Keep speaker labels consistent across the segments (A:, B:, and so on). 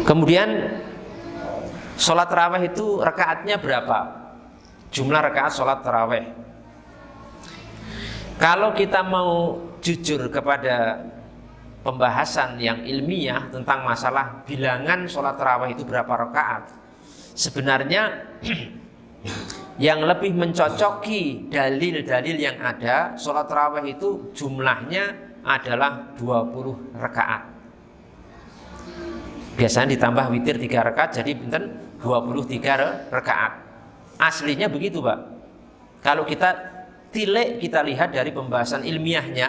A: Kemudian sholat tarawih itu rakaatnya berapa? Jumlah rakaat sholat tarawih. Kalau kita mau jujur kepada pembahasan yang ilmiah tentang masalah bilangan sholat tarawih itu berapa rakaat, sebenarnya yang lebih mencocoki dalil-dalil yang ada, sholat tarawih itu jumlahnya adalah 20 rakaat. Biasanya ditambah witir 3 rakaat, jadi benten 23 rakaat. Aslinya begitu, Pak. Kalau kita tilik, kita lihat dari pembahasan ilmiahnya,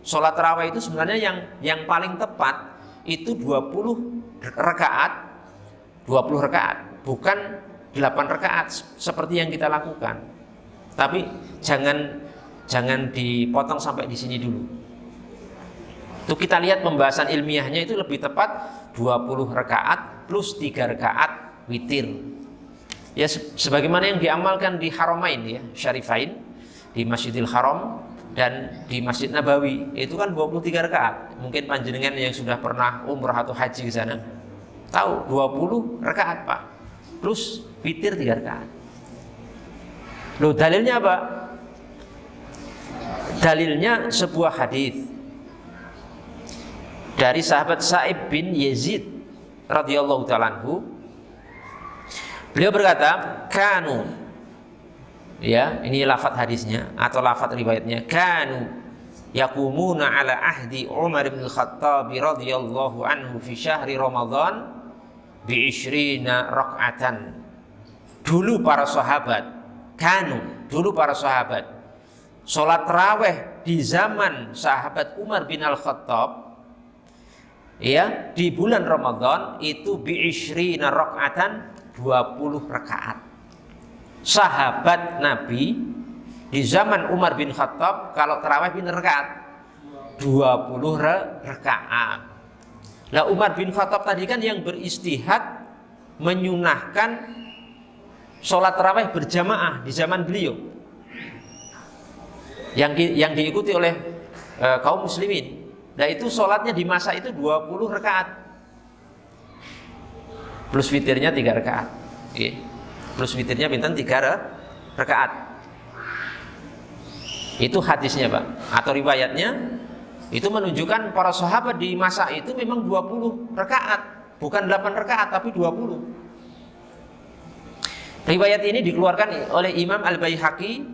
A: sholat tarawih itu sebenarnya yang paling tepat itu 20 rakaat, 20 rakaat, bukan 8 rakaat seperti yang kita lakukan. Tapi jangan dipotong sampai di sini dulu. Itu kita lihat pembahasan ilmiahnya itu lebih tepat 20 rakaat plus 3 rakaat witir. Ya sebagaimana yang diamalkan di Haramain ya, Syarifain, di Masjidil Haram dan di Masjid Nabawi, itu kan 23 rakaat. Mungkin panjenengan yang sudah pernah umrah atau haji ke sana tahu 20 rakaat, Pak. Plus witir 3 rakaat. Loh, dalilnya apa? Dalilnya sebuah hadis dari sahabat Sa'ib bin Yazid radhiyallahu ta'ala anhu. Beliau berkata, kanu, ya, ini lafaz hadisnya atau lafaz riwayatnya, kanu yaqumuna ala ahdi Umar bin Khattab radhiyallahu anhu fi syahri Ramadan bi 20 rakaatan. Dulu para sahabat, dulu para sahabat salat tarawih di zaman sahabat Umar bin Al-Khattab, ya, di bulan Ramadan itu bi 20 rakaatan, 20 rakaat. Sahabat Nabi di zaman Umar bin Khattab kalau tarawih bin rakaat 20 rakaat. Lah Umar bin Khattab tadi kan yang beristihad menyunahkan sholat tarawih berjamaah di zaman beliau, yang diikuti oleh kaum muslimin. Nah itu sholatnya di masa itu 20 rakaat plus witirnya 3 rakaat. Oke. Plus witirnya bintang 3 rakaat. Itu hadisnya, Pak, atau riwayatnya. Itu menunjukkan para sahabat di masa itu memang 20 rakaat, bukan 8 rakaat tapi 20. Riwayat ini dikeluarkan oleh Imam Al-Baihaqi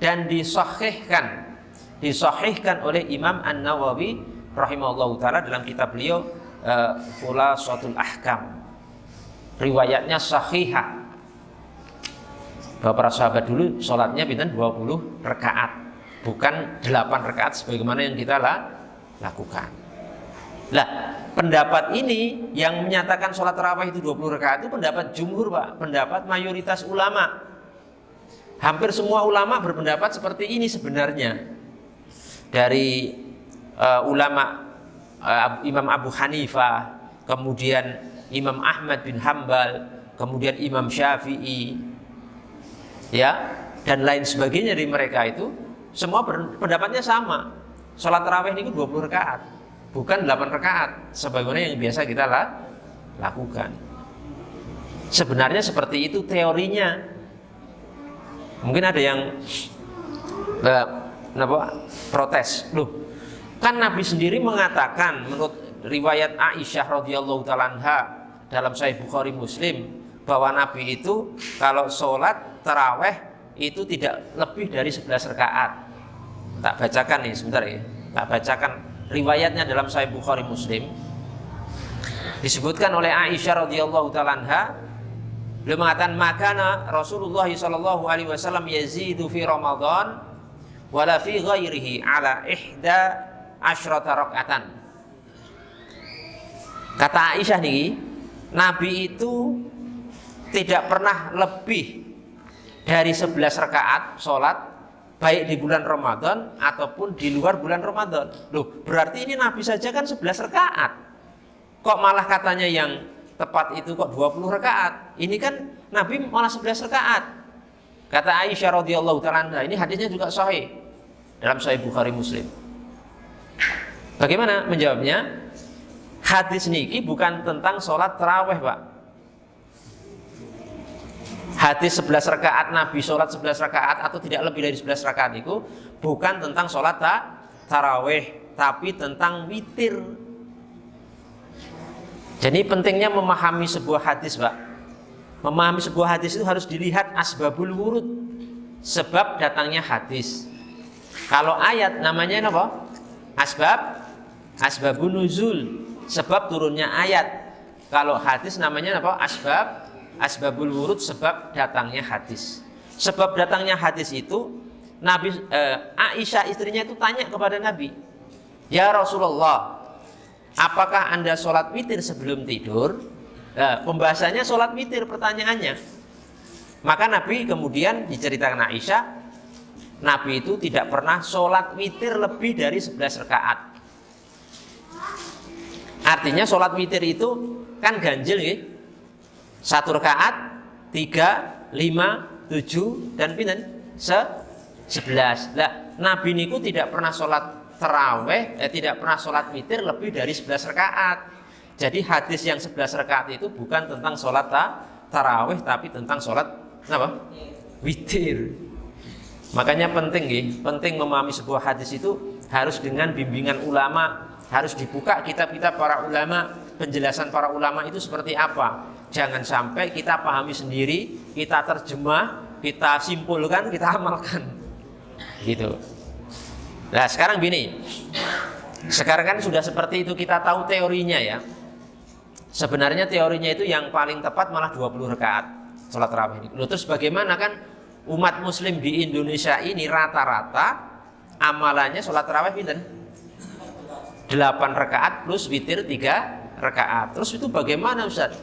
A: dan disahihkan oleh Imam An-Nawawi rahimahullahu taala dalam kitab beliau Khulasatul Ahkam. Riwayatnya sahihah bahwa para sahabat dulu sholatnya bintang 20 rakaat, bukan 8 rakaat sebagaimana yang kita lakukan. Lah, pendapat ini yang menyatakan sholat tarawih itu 20 rakaat itu pendapat jumhur, Pak, pendapat mayoritas ulama. Hampir semua ulama berpendapat seperti ini sebenarnya. Dari ulama Imam Abu Hanifah, kemudian Imam Ahmad bin Hambal, kemudian Imam Syafi'i, ya, dan lain sebagainya dari mereka itu semua pendapatnya sama. Sholat tarawih ini 20 rakaat, bukan 8 rakaat sebagaimana yang biasa kita lakukan. Sebenarnya seperti itu teorinya. Mungkin ada yang protes, loh, kan Nabi sendiri mengatakan menurut riwayat Aisyah radhiyallahu ta'ala anha dalam Sahih Bukhari Muslim bahwa Nabi itu kalau sholat tarawih itu tidak lebih dari 11 rakaat. Tak bacakan nih sebentar ya. Tak bacakan riwayatnya dalam Sahih Bukhari Muslim. Disebutkan oleh Aisyah radhiyallahu ta'ala anha, beliau mengatakan makana Rasulullah sallallahu alaihi wasallam yazidu fi Ramadan wala fi ghairihi ala 11 rakaatan. Kata Aisyah nih, Nabi itu tidak pernah lebih dari 11 rakaat sholat baik di bulan Ramadan ataupun di luar bulan Ramadan. Loh, berarti ini Nabi saja kan 11 rakaat. Kok malah katanya yang tepat itu kok 20 rakaat? Ini kan Nabi malah 11 rakaat. Kata Aisyah radhiyallahu ta'ala anha, ini hadisnya juga sahih dalam Sahih Bukhari Muslim. Bagaimana menjawabnya? Hadis niki bukan tentang sholat taraweh, Pak. Hadis 11 rakaat Nabi sholat 11 rakaat atau tidak lebih dari 11 rakaat itu bukan tentang sholat taraweh, tapi tentang witir. Jadi pentingnya memahami sebuah hadis, Pak. Memahami sebuah hadis itu harus dilihat asbabul wurud, sebab datangnya hadis. Kalau ayat namanya apa? Asbabun nuzul, sebab turunnya ayat. Kalau hadis namanya apa? Asbabul wurud, sebab datangnya hadis. Sebab datangnya hadis itu Nabi Aisyah istrinya itu tanya kepada Nabi, "Ya Rasulullah, apakah Anda sholat witir sebelum tidur?" Pembahasannya sholat witir pertanyaannya. Maka Nabi kemudian diceritakan Aisyah, Nabi itu tidak pernah sholat witir lebih dari 11 rakaat. Artinya sholat witir itu kan ganjil ya. 1 rakaat, 3, 5, 7 dan pinten 11. Nah, Nabi niku tidak pernah sholat taraweh, tidak pernah sholat witir lebih dari 11 rakaat. Jadi hadis yang 11 rakaat itu bukan tentang sholat taraweh, tapi tentang sholat apa? Witir. Makanya penting memahami sebuah hadis itu harus dengan bimbingan ulama, harus dibuka kitab-kitab para ulama, penjelasan para ulama itu seperti apa. Jangan sampai kita pahami sendiri, kita terjemah, kita simpulkan, kita amalkan. Gitu. Nah, sekarang gini. Sekarang kan sudah seperti itu, kita tahu teorinya ya. Sebenarnya teorinya itu yang paling tepat malah 20 rakaat sholat tarawih ini. Terus bagaimana kan umat muslim di Indonesia ini rata-rata amalannya sholat tarawih pinten? 8 rakaat plus witir 3 rakaat. Terus itu bagaimana Ustaz?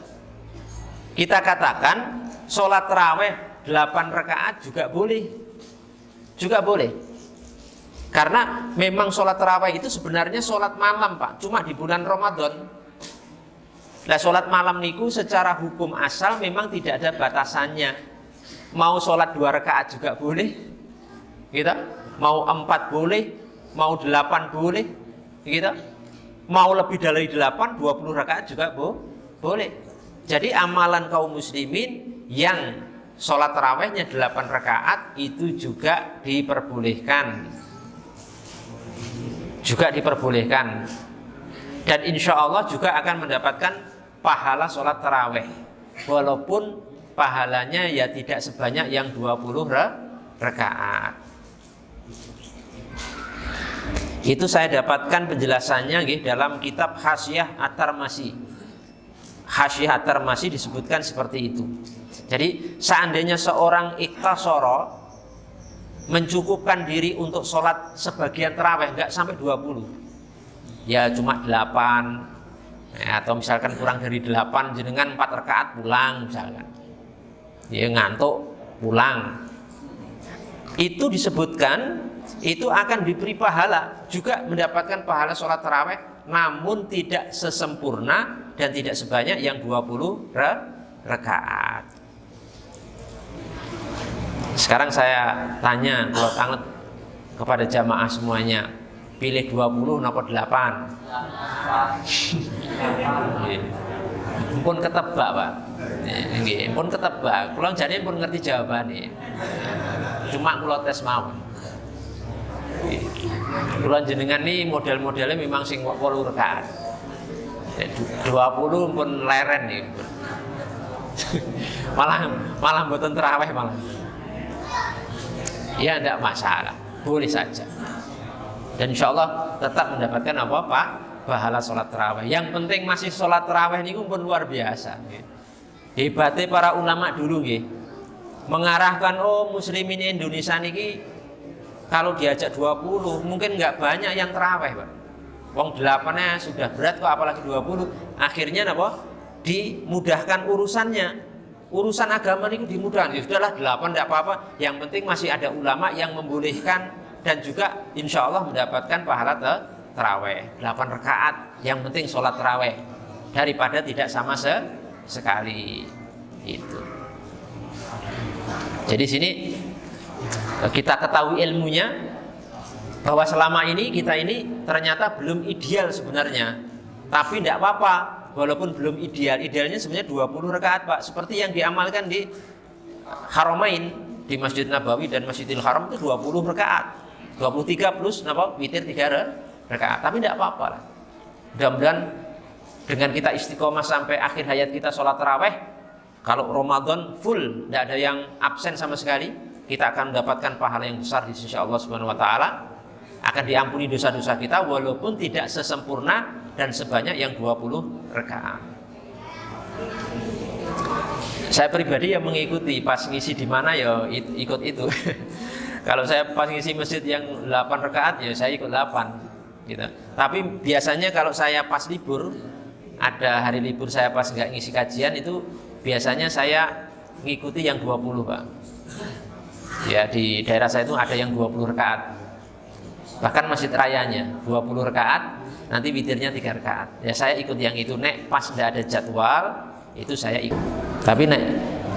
A: Kita katakan sholat tarawih 8 rakaat juga boleh. Juga boleh. Karena memang sholat tarawih itu sebenarnya sholat malam, Pak. Cuma di bulan Ramadan. Nah, sholat malam niku secara hukum asal memang tidak ada batasannya. Mau sholat 2 rakaat juga boleh. Gitu. Mau 4 boleh. Mau 8 boleh. Gitu. Mau lebih dari 8, 20 rakaat juga boleh. Jadi amalan kaum muslimin yang sholat tarawihnya 8 rakaat itu juga diperbolehkan. Juga diperbolehkan. Dan insya Allah juga akan mendapatkan pahala sholat tarawih. Walaupun pahalanya ya tidak sebanyak yang 20 rakaat. Itu saya dapatkan penjelasannya dalam kitab Hasyiah At-Tirmidzi. Hasyiah At-Tirmidzi disebutkan seperti itu. Jadi seandainya seorang iktasara mencukupkan diri untuk sholat sebagian tarawih, enggak sampai 20, ya cuma 8, atau misalkan kurang dari 8, jenengan 4 rakaat pulang misalkan, ya ngantuk pulang, itu disebutkan itu akan diberi pahala, juga mendapatkan pahala sholat tarawih, namun tidak sesempurna dan tidak sebanyak yang 20 rakaat. Sekarang saya tanya kepada jamaah semuanya, pilih 20 atau 8? Pun ketebak, Pak. Pun ketebak. Kula jane pun ngerti jawabannya. Cuma kula tes mau. Kula jenengan nih model-modelnya memang sing 8 rakaat. 20 pun leren nih. malah mboten tarawih malah. Ya tidak masalah, boleh saja. Dan insya Allah tetap mendapatkan apa Pak? Pahala sholat tarawih. Yang penting masih sholat tarawih ini pun luar biasa. Hebatnya para ulama dulu mengarahkan muslimin Indonesia ini kalau diajak 20 mungkin nggak banyak yang tarawih, Pak. Wong 8-nya sudah berat kok, apalagi 20. Akhirnya apa? Dimudahkan urusannya. Urusan agama ini dimudahkan. Ya sudahlah 8 tidak apa-apa. Yang penting masih ada ulama yang membolehkan dan juga insya Allah mendapatkan pahala tarawih 8 rakaat. Yang penting sholat tarawih daripada tidak sama sekali. Itu. Jadi sini kita ketahui ilmunya bahwa selama ini kita ini ternyata belum ideal sebenarnya Tapi tidak apa-apa, walaupun belum ideal. Idealnya sebenarnya 20 rakaat, Pak. Seperti yang diamalkan di Haramain, di Masjid Nabawi dan Masjidil Haram itu 20 rakaat. 23 plus witir 3 rakaat. Tapi tidak apa-apa lah. Mudah-mudahan dengan kita istiqomah sampai akhir hayat kita sholat taraweh, kalau Ramadan full, tidak ada yang absen sama sekali, kita akan mendapatkan pahala yang besar di sisi Allah Subhanahu wa taala. Akan diampuni dosa-dosa kita walaupun tidak sesempurna dan sebanyak yang 20 rakaat. Saya pribadi yang mengikuti, pas ngisi di mana ya ikut itu. Kalau saya pas ngisi masjid yang 8 rakaat ya saya ikut 8 gitu. Tapi biasanya kalau saya pas libur, ada hari libur saya pas nggak ngisi kajian, itu biasanya saya ngikuti yang 20, Pak. Ya, di daerah saya itu ada yang 20 rakaat. Bahkan masjid rayanya 20 rakaat, nanti witirnya 3 rakaat. Ya saya ikut yang itu. Nek pas tidak ada jadwal, itu saya ikut. Tapi nek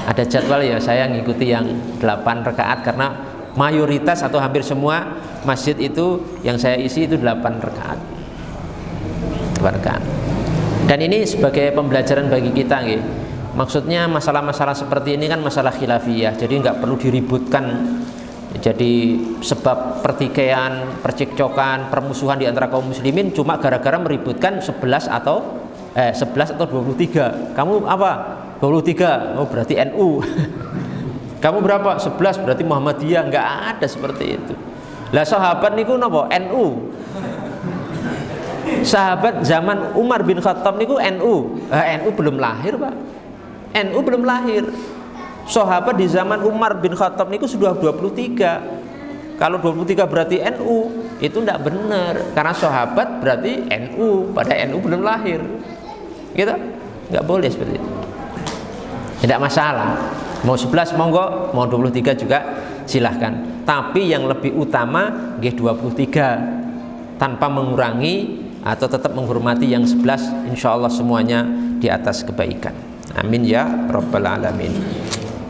A: ada jadwal ya saya ngikuti yang 8 rakaat, karena mayoritas atau hampir semua masjid itu yang saya isi itu 8 rakaat. 8 rakaat. Dan ini sebagai pembelajaran bagi kita, nggih. Maksudnya masalah-masalah seperti ini kan masalah khilafiyah, jadi nggak perlu diributkan. Jadi sebab pertikaian, percekcokan, permusuhan di antara kaum muslimin cuma gara-gara meributkan 11 atau 23. Kamu apa? 23. Oh berarti NU. Kamu berapa? 11 berarti Muhammadiyah. Enggak ada seperti itu. Lah sahabat niku napa? NU. Sahabat zaman Umar bin Khattab niku NU. NU belum lahir, Pak. NU belum lahir. Sahabat di zaman Umar bin Khattab niku sudah 23. Kalau 23 berarti NU, itu tidak benar. Karena sahabat berarti NU, pada NU belum lahir. Gitu? Nggak boleh seperti itu. Tidak masalah. Mau 11 monggo, mau 23 juga silahkan. Tapi yang lebih utama G23, tanpa mengurangi atau tetap menghormati yang 11, insya Allah semuanya di atas kebaikan. Amin ya Rabbal Alamin.